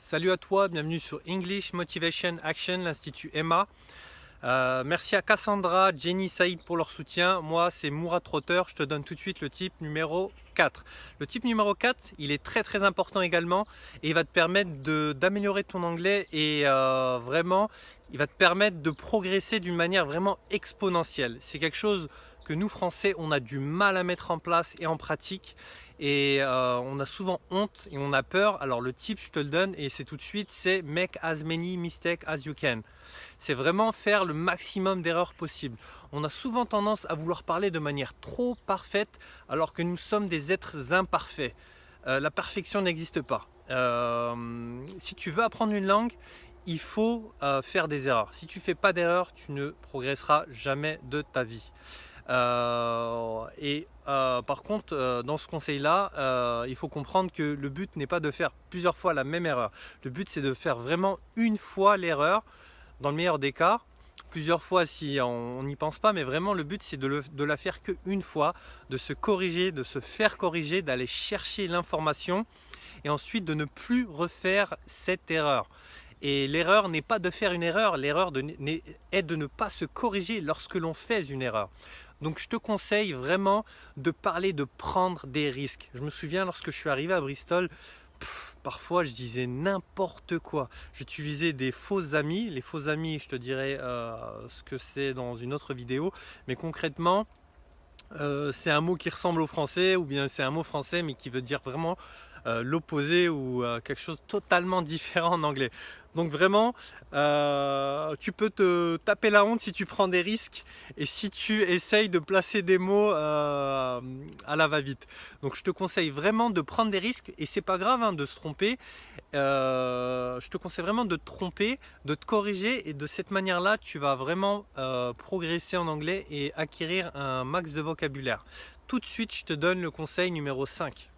Salut à toi, bienvenue sur English Motivation Action, l'Institut Emma. Merci à Cassandra, Jenny, Saïd pour leur soutien. Moi, c'est Mourad Trotter. Je te donne tout de suite le type numéro 4. Le type numéro 4, il est très important également et il va te permettre d'améliorer ton anglais et vraiment, il va te permettre de progresser d'une manière vraiment exponentielle. C'est quelque chose que nous Français, on a du mal à mettre en place et en pratique et on a souvent honte et on a peur. Alors le type, je te le donne et c'est tout de suite, c'est make as many mistakes as you can. C'est vraiment faire le maximum d'erreurs possibles. On a souvent tendance à vouloir parler de manière trop parfaite alors que nous sommes des êtres imparfaits. La perfection n'existe pas. Si tu veux apprendre une langue, il faut faire des erreurs. Si tu ne fais pas d'erreurs, tu ne progresseras jamais de ta vie. Par contre, dans ce conseil-là, il faut comprendre que le but n'est pas de faire plusieurs fois la même erreur. Le but, c'est de faire vraiment une fois l'erreur, dans le meilleur des cas, plusieurs fois si on n'y pense pas, mais vraiment le but, c'est de la faire qu'une fois, de se corriger, de se faire corriger, d'aller chercher l'information et ensuite de ne plus refaire cette erreur. Et l'erreur n'est pas de faire une erreur, l'erreur est de ne pas se corriger lorsque l'on fait une erreur. Donc je te conseille vraiment de parler de prendre des risques. Je me souviens lorsque je suis arrivé à Bristol, parfois je disais n'importe quoi. J'utilisais des faux amis. Les faux amis, je te dirai ce que c'est dans une autre vidéo. Mais concrètement, c'est un mot qui ressemble au français ou bien c'est un mot français mais qui veut dire vraiment l'opposé ou quelque chose totalement différent en anglais. Donc vraiment, tu peux te taper la honte si tu prends des risques et si tu essayes de placer des mots à la va-vite. Donc je te conseille vraiment de prendre des risques et c'est pas grave hein, de se tromper. Je te conseille vraiment de te tromper, de te corriger et de cette manière-là, tu vas vraiment progresser en anglais et acquérir un max de vocabulaire. Tout de suite, je te donne le conseil numéro 5.